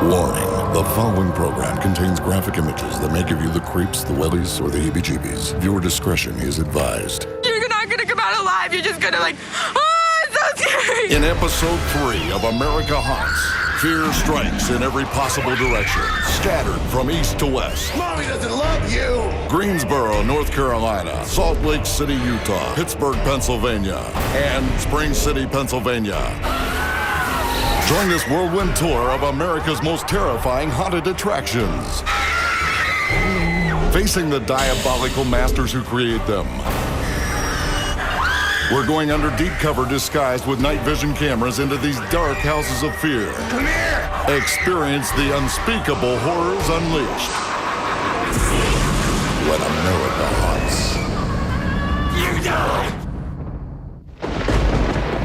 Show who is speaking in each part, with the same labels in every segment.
Speaker 1: Warning, the following program contains graphic images that may give you the creeps, the wellies, or the heebie-jeebies. Viewer discretion is advised.
Speaker 2: You're not gonna come out alive. You're just gonna oh, it's so scary.
Speaker 1: In episode 3 of America Haunts, fear strikes in every possible direction, scattered from east to west.
Speaker 3: Mommy doesn't love you!
Speaker 1: Greensboro, North Carolina, Salt Lake City, Utah, Pittsburgh, Pennsylvania, and Spring City, Pennsylvania. Join this whirlwind tour of America's most terrifying haunted attractions, facing the diabolical masters who create them. We're going under deep cover disguised with night vision cameras into these dark houses of fear.
Speaker 3: Come here!
Speaker 1: Experience the unspeakable horrors unleashed when America haunts.
Speaker 3: You die!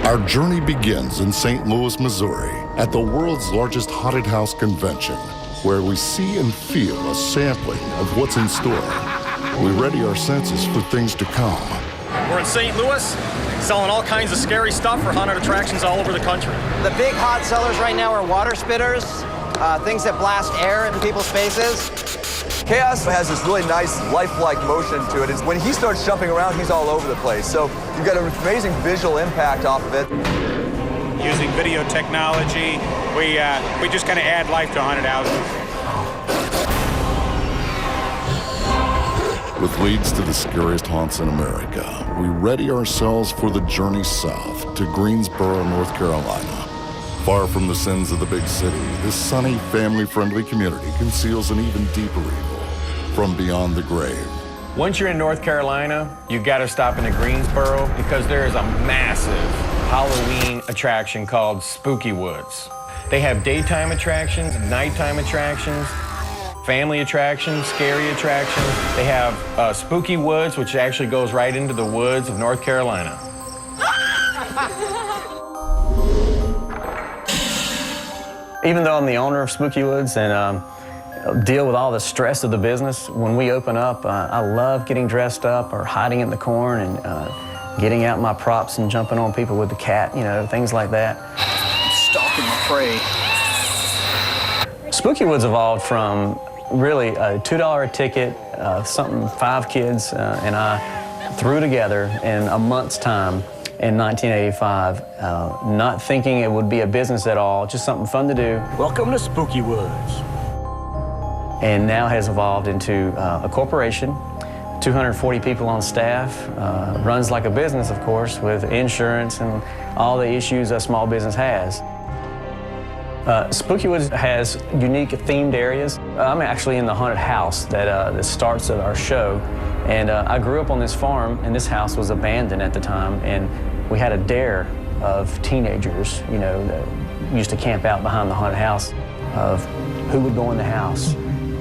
Speaker 1: Our journey begins in St. Louis, Missouri, at the world's largest haunted house convention, where we see and feel a sampling of what's in store. We ready our senses for things to come.
Speaker 4: We're in St. Louis, selling all kinds of scary stuff for haunted attractions all over the country.
Speaker 5: The big hot sellers right now are water spitters, things that blast air into people's faces.
Speaker 6: Chaos has this really nice, lifelike motion to it. When he starts jumping around, he's all over the place. So you've got an amazing visual impact off of it.
Speaker 7: Using video technology, we just kind of add life to haunted houses.
Speaker 1: With leads to the scariest haunts in America, we ready ourselves for the journey south to Greensboro, North Carolina. Far from the sins of the big city, this sunny, family-friendly community conceals an even deeper evil from beyond the grave.
Speaker 8: Once you're in North Carolina, you gotta stop into Greensboro because there is a massive Halloween attraction called Spookywoods. They have daytime attractions, nighttime attractions, family attractions, scary attractions. They have Spookywoods, which actually goes right into the woods of North Carolina. Even though I'm the owner of Spookywoods and deal with all the stress of the business, when we open up, I love getting dressed up or hiding in the corn and getting out my props and jumping on people with the cat, things like that.
Speaker 5: Stalking the prey.
Speaker 8: Spookywoods evolved from really a $2 a ticket, something 5 kids and I threw together in a month's time in 1985, not thinking it would be a business at all, just something fun to do.
Speaker 9: Welcome to Spookywoods.
Speaker 8: And now has evolved into a corporation, 240 people on staff, runs like a business, of course, with insurance and all the issues a small business has. Spookywoods has unique themed areas. I'm actually in the haunted house that starts at our show. And I grew up on this farm, and this house was abandoned at the time, and we had a dare of teenagers, that used to camp out behind the haunted house of who would go in the house.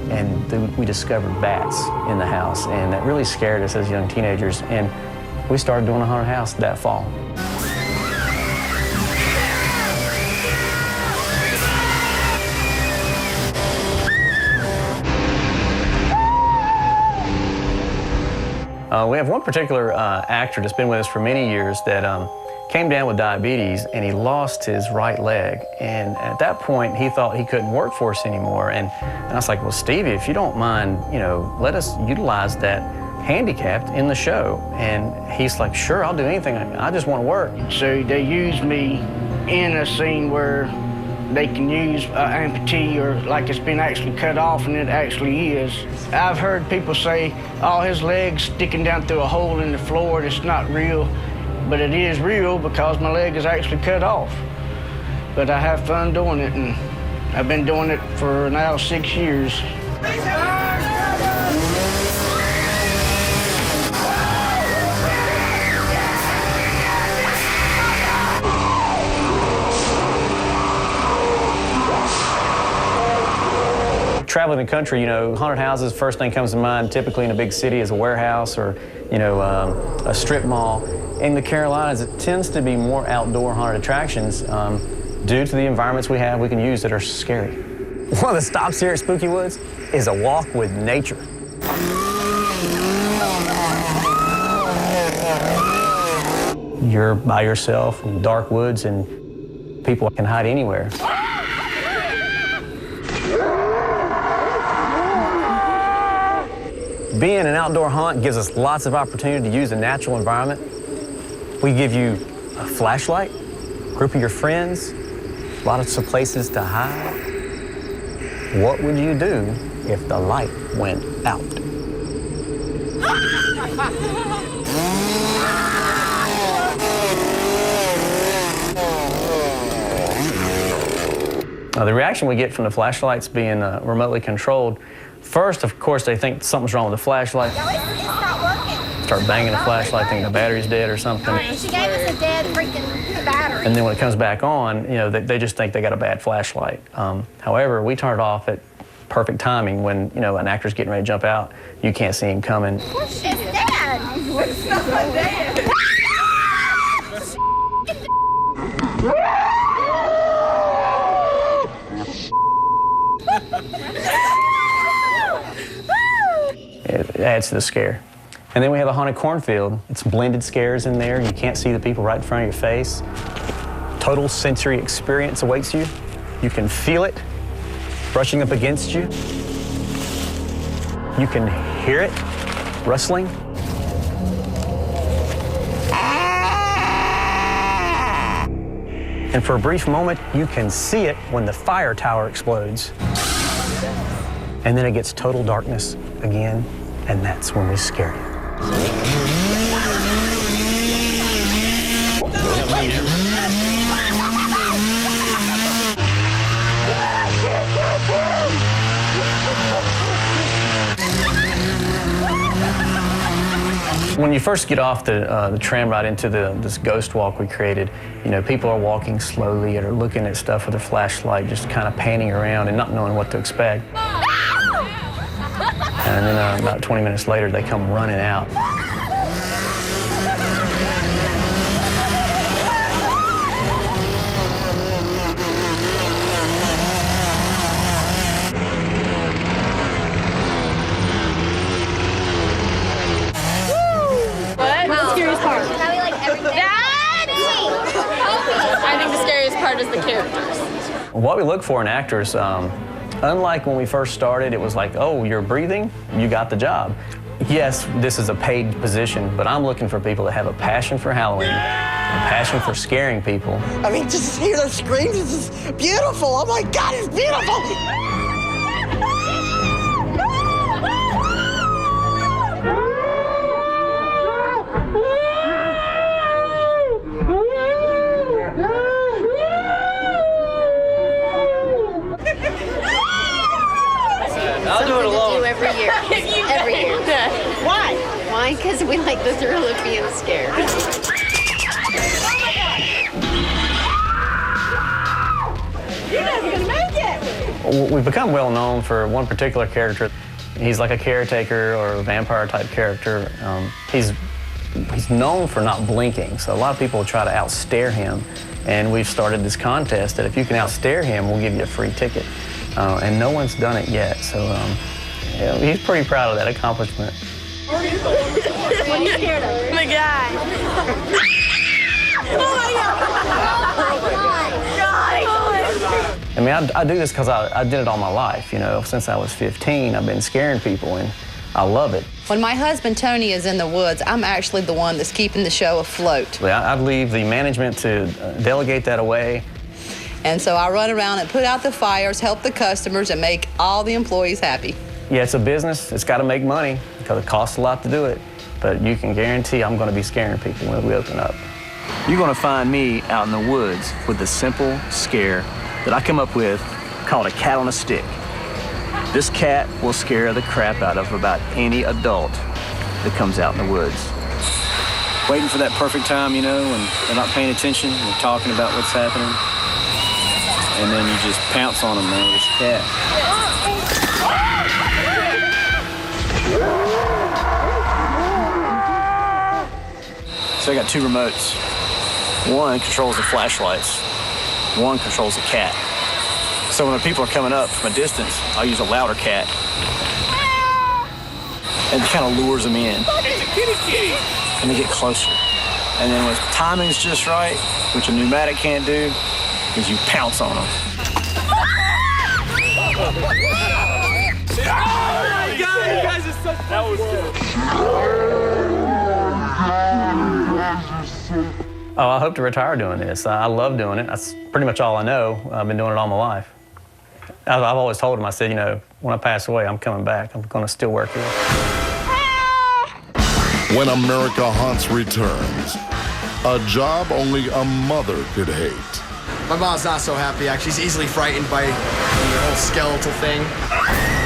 Speaker 8: And we discovered bats in the house, and that really scared us as young teenagers, and we started doing a haunted house that fall. We have one particular actor that's been with us for many years that came down with diabetes, and he lost his right leg. And at that point, he thought he couldn't work for us anymore. And I was like, well, Stevie, if you don't mind, let us utilize that handicapped in the show. And he's like, sure, I'll do anything. I just want to work.
Speaker 9: So they used me in a scene where they can use an amputee or like it's been actually cut off, and it actually is. I've heard people say, oh, his leg's sticking down through a hole in the floor, and it's not real. But it is real because my leg is actually cut off. But I have fun doing it, and I've been doing it for now 6 years.
Speaker 8: Traveling the country, haunted houses, first thing comes to mind typically in a big city is a warehouse or, a strip mall. In the Carolinas, it tends to be more outdoor haunted attractions due to the environments we have we can use that are scary. One of the stops here at Spookywoods is a walk with nature. You're by yourself in dark woods and people can hide anywhere. Being an outdoor hunt gives us lots of opportunity to use a natural environment. We give you a flashlight, a group of your friends, lots of places to hide. What would you do if the light went out? The reaction we get from the flashlights being remotely controlled, first, of course, they think something's wrong with the flashlight.
Speaker 10: No, it's not working.
Speaker 8: Start banging the flashlight, thinking the battery's dead or something.
Speaker 10: She gave us a dead freaking battery.
Speaker 8: And then when it comes back on, you know, they just think they got a bad flashlight. However, we turn it off at perfect timing when, you know, an actor's getting ready to jump out. You can't see him coming.
Speaker 10: It's dead. It's not dead.
Speaker 8: It adds to the scare. And then we have a haunted cornfield. It's blended scares in there. You can't see the people right in front of your face. Total sensory experience awaits you. You can feel it brushing up against you. You can hear it rustling. And for a brief moment, you can see it when the fire tower explodes. And then it gets total darkness again, and that's when we scare you. When you first get off the tram ride into this ghost walk we created, you know, people are walking slowly and are looking at stuff with a flashlight, just kind of panning around and not knowing what to expect. And then about 20 minutes later, they come running out.
Speaker 2: I think the scariest part is the characters.
Speaker 8: What we look for in actors, unlike when we first started, it was like, oh, you're breathing, you got the job. Yes, this is a paid position, but I'm looking for people that have a passion for Halloween, a passion for scaring people.
Speaker 11: I mean, just to hear those screams is just beautiful. Oh my God, it's beautiful!
Speaker 8: I'll do it alone.
Speaker 10: Every year. Every year.
Speaker 2: Why?
Speaker 10: Why? Because we like the thrill of being scared.
Speaker 2: You guys are gonna make it!
Speaker 8: We've become well known for one particular character. He's like a caretaker or a vampire type character. He's known for not blinking, so a lot of people try to outstare him. And we've started this contest that if you can outstare him, we'll give you a free ticket. And no one's done it yet, so yeah, he's pretty proud of that accomplishment.
Speaker 2: What are you scared of? The guy. Oh my God!
Speaker 8: I mean, I do this because I did it all my life, you know. Since I was 15, I've been scaring people, and I love it.
Speaker 12: When my husband Tony is in the woods, I'm actually the one that's keeping the show afloat.
Speaker 8: I'd leave the management to delegate that away.
Speaker 12: And so I run around and put out the fires, help the customers, and make all the employees happy.
Speaker 8: Yeah, it's a business. It's got to make money because it costs a lot to do it. But you can guarantee I'm going to be scaring people when we open up.
Speaker 13: You're going to find me out in the woods with a simple scare that I come up with called a cat on a stick. This cat will scare the crap out of about any adult that comes out in the woods. Waiting for that perfect time, you know, when they're not paying attention, they're talking about what's happening. And then you just pounce on them, man, with this cat. So I got two remotes. One controls the flashlights. One controls the cat. So when the people are coming up from a distance, I'll use a louder cat. And it kind of lures them in. And they get closer. And then when timing's just right, which a pneumatic can't do, is you pounce on them.
Speaker 3: Oh my God, you guys are so
Speaker 4: That was good.
Speaker 8: Oh, I hope to retire doing this. I love doing it. That's pretty much all I know. I've been doing it all my life. I've always told them, I said, you know, when I pass away, I'm coming back. I'm going to still work here.
Speaker 1: When America Haunts returns, a job only a mother could hate.
Speaker 14: My mom's not so happy, actually. She's easily frightened by the whole skeletal thing.